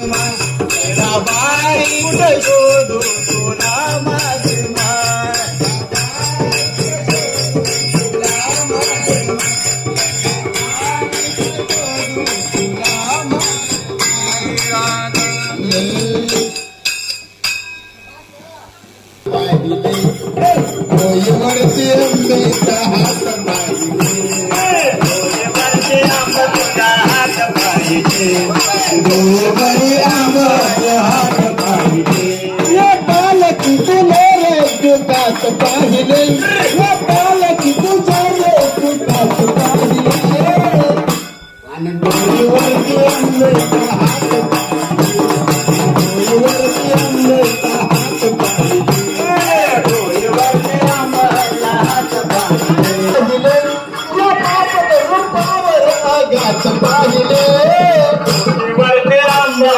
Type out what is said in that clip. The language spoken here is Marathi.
बाई कुठे शोधू तुला माझी माय वरती आंब्याचा हात पाहिजे वरती आंब्याचा हात पाहिजे